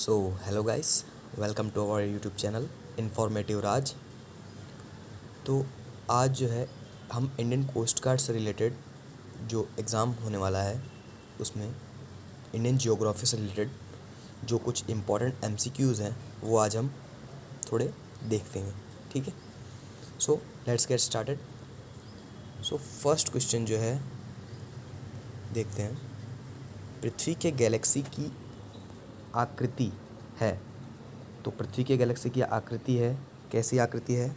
So hello guys, welcome to our YouTube channel informative Raj. तो आज जो है हम इंडियन कोस्ट गार्ड से रिलेटेड जो एग्ज़ाम होने वाला है उसमें इंडियन जियोग्राफी से रिलेटेड जो कुछ इम्पोर्टेंट एमसीक्यूज़ हैं वो आज हम थोड़े देखते हैं। ठीक है, so let's get started. So first question जो है देखते हैं, पृथ्वी के गैलेक्सी की आकृति है। तो पृथ्वी के गैलेक्सी की आकृति है, कैसी आकृति है?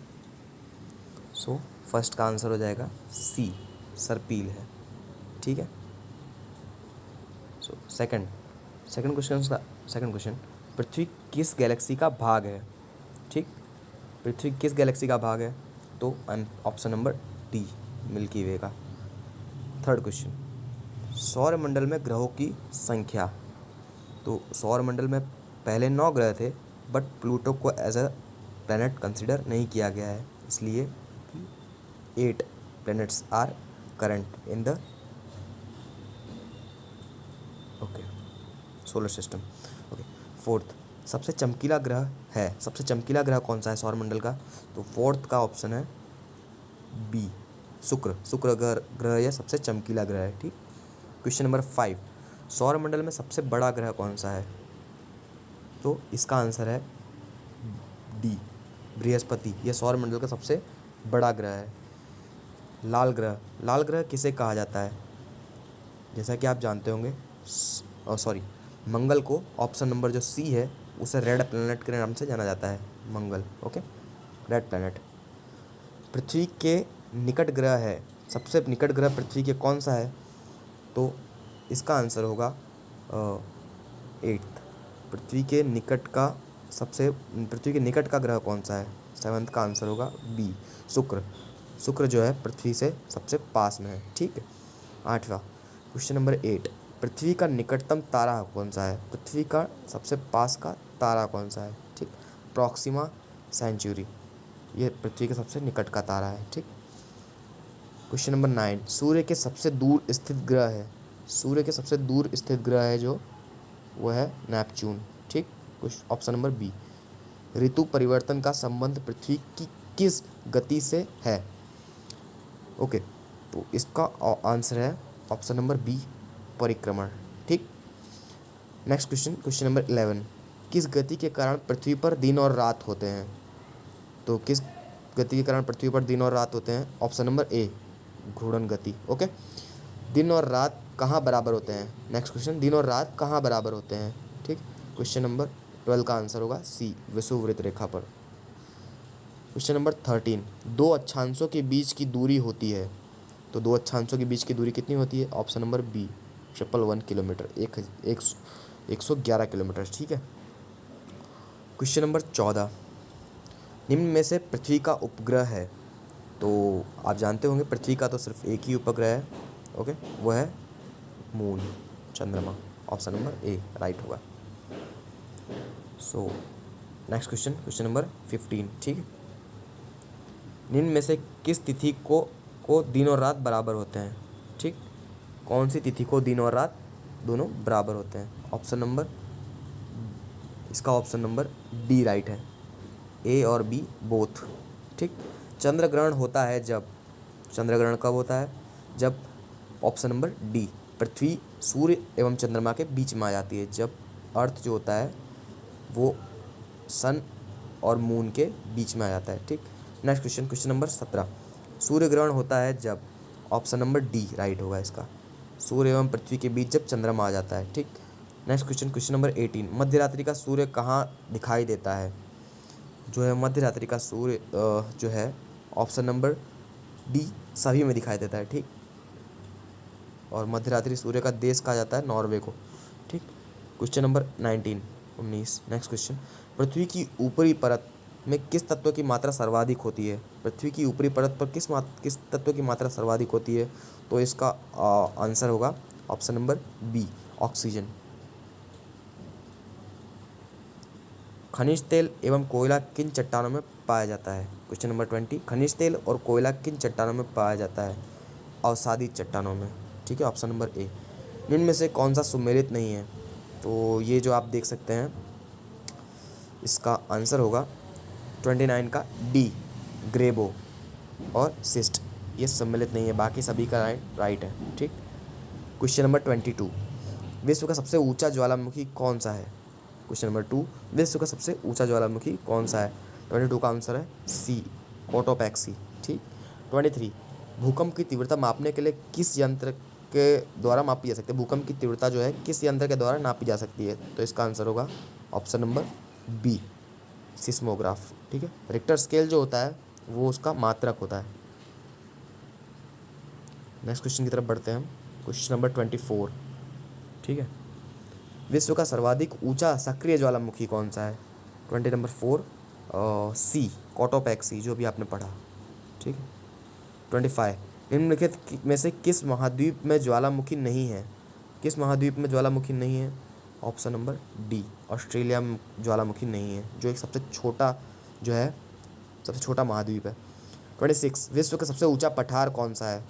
सो फर्स्ट का आंसर हो जाएगा सी, सर्पील है। ठीक है। सो सेकंड क्वेश्चन, पृथ्वी किस गैलेक्सी का भाग है? ठीक, पृथ्वी किस गैलेक्सी का भाग है? तो ऑप्शन नंबर डी, मिल्की वे का। थर्ड क्वेश्चन, सौरमंडल में ग्रहों की संख्या। तो सौरमंडल में पहले 9 ग्रह थे, बट प्लूटो को एज अ प्लैनेट कंसिडर नहीं किया गया है, इसलिए 8 planets are current in the solar system. Okay, fourth, सबसे चमकीला ग्रह कौन सा है सौरमंडल का? तो फोर्थ का ऑप्शन है बी, शुक्र ग्रह यह सबसे चमकीला ग्रह है। ठीक। क्वेश्चन नंबर 5, सौरमंडल में सबसे बड़ा ग्रह कौन सा है? तो इसका आंसर है डी, बृहस्पति। यह सौरमंडल का सबसे बड़ा ग्रह है। लाल ग्रह किसे कहा जाता है? जैसा कि आप जानते होंगे, मंगल को, ऑप्शन नंबर जो सी है, उसे रेड प्लैनेट के नाम से जाना जाता है, मंगल। Okay, red planet. पृथ्वी के निकट ग्रह है, सबसे निकट ग्रह पृथ्वी के कौन सा है? तो इसका आंसर होगा 8th। पृथ्वी के निकट का ग्रह कौन सा है? 7th का आंसर होगा बी, शुक्र जो है पृथ्वी से सबसे पास में है। ठीक है। 8वां क्वेश्चन नंबर 8, पृथ्वी का निकटतम तारा कौन सा है? पृथ्वी का सबसे पास का तारा कौन सा है? ठीक, प्रॉक्सिमा सेंचुरी, ये पृथ्वी के सबसे निकट का तारा है। ठीक। क्वेश्चन नंबर 9, सूर्य के सबसे दूर स्थित ग्रह है जो, वो है नेपच्यून। ठीक, ऑप्शन नंबर बी। ऋतु परिवर्तन का संबंध पृथ्वी की किस गति से है? ओके, तो इसका आंसर है ऑप्शन नंबर बी, परिक्रमण। ठीक। नेक्स्ट क्वेश्चन नंबर 11, किस गति के कारण पृथ्वी पर दिन और रात होते हैं? तो किस गति के कारण पृथ्वी पर दिन और रात होते हैं? ऑप्शन नंबर ए, घूर्णन गति। ओके, दिन और रात कहाँ बराबर होते हैं? नेक्स्ट क्वेश्चन, दिन और रात कहाँ बराबर होते हैं? ठीक, क्वेश्चन नंबर 12 का आंसर होगा सी, विषुववृत्त रेखा पर। क्वेश्चन नंबर 13, दो अक्षांशों के बीच की दूरी होती है। तो दो अक्षांशों के बीच की दूरी कितनी होती है? Option number B, 111 kilometre, 111 kilometre. ठीक है। क्वेश्चन नंबर 14, निम्न में से पृथ्वी का उपग्रह है। तो आप जानते होंगे पृथ्वी का तो सिर्फ एक ही उपग्रह है। ओके, वो है मून, चंद्रमा। ऑप्शन नंबर ए राइट होगा। So next question number 15। ठीक है, निम्न में से किस तिथि को दिन और रात बराबर होते हैं? ठीक, कौन सी तिथि को दिन और रात दोनों बराबर होते हैं? इसका ऑप्शन नंबर डी राइट है, ए और बी बोथ। ठीक। चंद्रग्रहण कब होता है? जब, ऑप्शन नंबर डी, पृथ्वी सूर्य एवं चंद्रमा के बीच में आ जाती है, जब अर्थ जो होता है वो सन और मून के बीच में आ जाता है। ठीक। नेक्स्ट क्वेश्चन नंबर 17, सूर्य ग्रहण होता है जब, ऑप्शन नंबर डी राइट होगा इसका, सूर्य एवं पृथ्वी के बीच जब चंद्रमा आ जाता है। ठीक। नेक्स्ट क्वेश्चन नंबर 18, मध्यरात्रि का सूर्य कहाँ दिखाई देता है? जो है मध्यरात्रि का सूर्य जो है, ऑप्शन नंबर डी, सभी में दिखाई देता है। ठीक, और मध्यरात्रि सूर्य का देश कहा जाता है नॉर्वे को। ठीक। Question number 19। नेक्स्ट क्वेश्चन, पृथ्वी की ऊपरी परत में किस तत्व की मात्रा सर्वाधिक होती है? पृथ्वी की ऊपरी परत पर किस तत्व की मात्रा सर्वाधिक होती है? तो इसका आंसर होगा ऑप्शन नंबर बी, ऑक्सीजन। खनिज तेल एवं कोयला किन चट्टानों में पाया जाता है? क्वेश्चन नंबर 20, खनिज तेल और कोयला किन चट्टानों में पाया जाता है? अवसादी चट्टानों में। ठीक है, ऑप्शन नंबर ए। निम्न में से कौन सा सुमेलित नहीं है? तो ये जो आप देख सकते हैं, इसका आंसर होगा 29 का डी, ग्रेबो और सिस्ट। ये सम्मिलित नहीं है, बाकी सभी का राइट है। ठीक। क्वेश्चन नंबर 22, विश्व का सबसे ऊंचा ज्वालामुखी कौन सा है? क्वेश्चन नंबर 2, विश्व का सबसे ऊंचा ज्वालामुखी कौन सा है? 22 का आंसर है सी, कोटोपैक्सी। ठीक। 23, भूकंप की तीव्रता मापने के लिए किस यंत्र के द्वारा मापी जा सकती है? भूकंप की तीव्रता जो है किस यंत्र के द्वारा नापी जा सकती है? तो इसका आंसर होगा ऑप्शन नंबर बी, सिस्मोग्राफ। ठीक है। रिक्टर स्केल जो होता है वो उसका मात्रक होता है। नेक्स्ट क्वेश्चन की तरफ बढ़ते हैं हम। Question number 24। ठीक है। विश्व का सर्वाधिक ऊंचा सक्रिय ज्वालामुखी कौन सा है? 20 नंबर 4 सी, कोटोपैक्सी, जो भी आपने पढ़ा। ठीक है। 25, निम्नलिखित में से किस महाद्वीप में ज्वालामुखी नहीं है? किस महाद्वीप में ज्वालामुखी नहीं है? ऑप्शन नंबर डी, ऑस्ट्रेलिया में ज्वालामुखी नहीं है, जो एक सबसे छोटा जो है सबसे छोटा महाद्वीप है। 26, विश्व का सबसे ऊंचा पठार कौन सा है?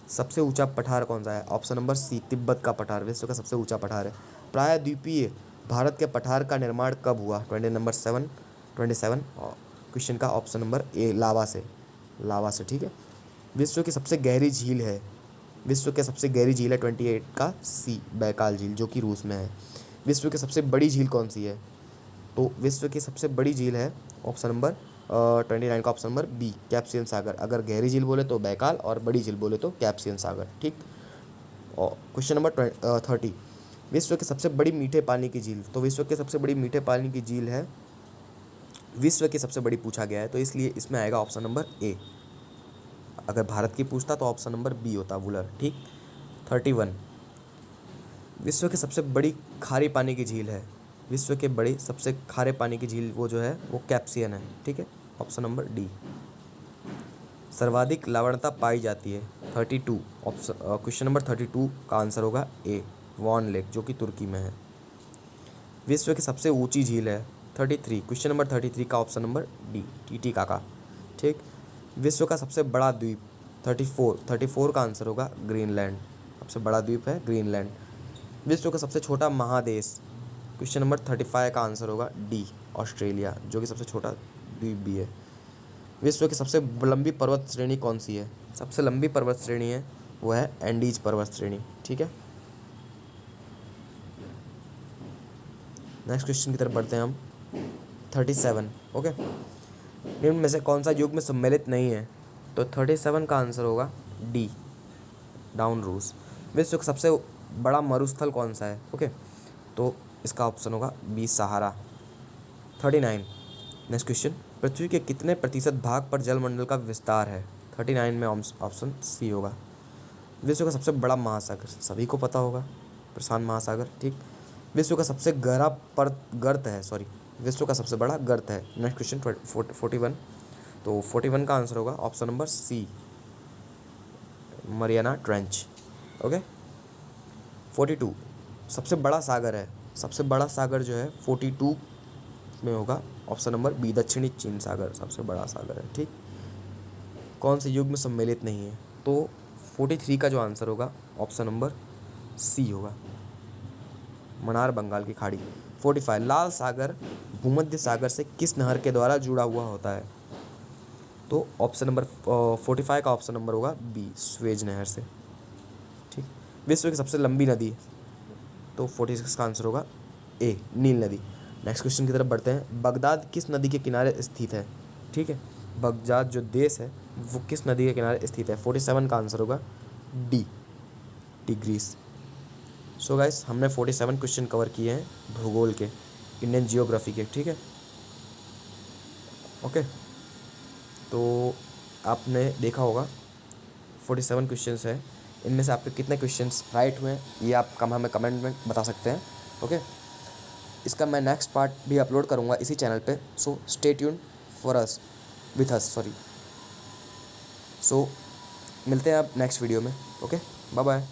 सबसे ऊंचा पठार कौन सा है? ऑप्शन नंबर सी, तिब्बत का पठार विश्व का सबसे ऊंचा पठार है। प्रायद्वीपीय भारत के पठार का निर्माण कब हुआ? 20 नंबर 27 क्वेश्चन का ऑप्शन नंबर ए, लावा से। ठीक है। विश्व की सबसे गहरी झील है? विश्व की सबसे गहरी झील है 28 का सी, बैकाल झील, जो कि रूस में है। विश्व की सबसे बड़ी झील कौन सी है? तो विश्व की सबसे बड़ी झील है ऑप्शन नंबर 29 का ऑप्शन नंबर बी, कैप्सियन सागर। अगर गहरी झील बोले तो बैकाल और बड़ी झील बोले तो कैप्सियन सागर। ठीक। और क्वेश्चन नंबर 30, विश्व की सबसे बड़ी मीठे पानी की झील? तो विश्व की सबसे बड़ी मीठे पानी की झील है, विश्व की सबसे बड़ी पूछा गया है तो इसलिए इसमें आएगा ऑप्शन नंबर ए। अगर भारत की पूछता तो ऑप्शन नंबर बी होता, वुलर। ठीक। 31, विश्व की सबसे बड़ी खारे पानी की झील है? विश्व के बड़ी सबसे खारे पानी की झील वो जो है वो कैप्सियन है। ठीक है। Option number D. सर्वाधिक लवणता पाई जाती है? 32, ऑप्शन क्वेश्चन नंबर 32 का आंसर होगा ए, वॉन लेक, जो कि तुर्की में है। विश्व की सबसे ऊंची झील है? 33, क्वेश्चन नंबर 33 का ऑप्शन नंबर डी, टीटीकाका। ठीक। विश्व का सबसे बड़ा द्वीप? 34 का आंसर होगा ग्रीनलैंड, सबसे बड़ा द्वीप है ग्रीनलैंड। विश्व का सबसे छोटा महादेश? क्वेश्चन नंबर 35 का आंसर होगा डी, ऑस्ट्रेलिया, जो कि सबसे छोटा द्वीप भी है। विश्व की सबसे लंबी पर्वत श्रेणी कौन सी है? सबसे लंबी पर्वत श्रेणी है वो है एंडीज पर्वत श्रेणी। ठीक है। नेक्स्ट क्वेश्चन की तरफ बढ़ते हैं हम। 37, ओके। निम्न में से कौन सा युग में सम्मिलित नहीं है? तो 37 का आंसर होगा डी, डाउन रूस। विश्व का सबसे बड़ा मरुस्थल कौन सा है? ओके, तो इसका ऑप्शन होगा बी, सहारा। 39, नेक्स्ट क्वेश्चन, पृथ्वी के कितने प्रतिशत भाग पर जलमंडल का विस्तार है? 39 में ऑप्शन सी होगा। विश्व का सबसे बड़ा महासागर सभी को पता होगा, प्रशांत महासागर। ठीक। विश्व का सबसे गहरा गर्त है, विश्व का सबसे बड़ा गर्त है। नेक्स्ट क्वेश्चन 41, तो 41 का आंसर होगा option number C, Mariana trench. Okay. 42, सबसे बड़ा सागर है? सबसे बड़ा सागर जो है 42 में होगा ऑप्शन नंबर बी, दक्षिणी चीन सागर सबसे बड़ा सागर है। ठीक। कौन से युग में सम्मिलित नहीं है? तो 43 का जो आंसर होगा ऑप्शन नंबर सी होगा, मनार बंगाल की खाड़ी। 45, लाल सागर भूमध्य सागर से किस नहर के द्वारा जुड़ा हुआ होता है? तो ऑप्शन नंबर 45 का ऑप्शन नंबर होगा बी, स्वेज नहर से। ठीक। विश्व की सबसे लंबी नदी? तो 46 का आंसर होगा ए, नील नदी। नेक्स्ट क्वेश्चन की तरफ बढ़ते हैं। बगदाद किस नदी के किनारे स्थित है? ठीक है, बगदाद जो देश है वो किस नदी के किनारे स्थित है? 47 का आंसर होगा डी, टिग्रिस। सो गाइस, हमने 47 क्वेश्चन कवर किए हैं भूगोल के, इंडियन जियोग्राफी के। ठीक है, ओके। तो आपने देखा होगा 47 क्वेश्चंस हैं, इनमें से आपके कितने क्वेश्चंस राइट हुए हैं ये आप हमें कमेंट में बता सकते हैं। ओके, इसका मैं नेक्स्ट पार्ट भी अपलोड करूँगा इसी चैनल पे, so stay tune for us with us, so मिलते हैं आप नेक्स्ट वीडियो में। Okay, bye bye.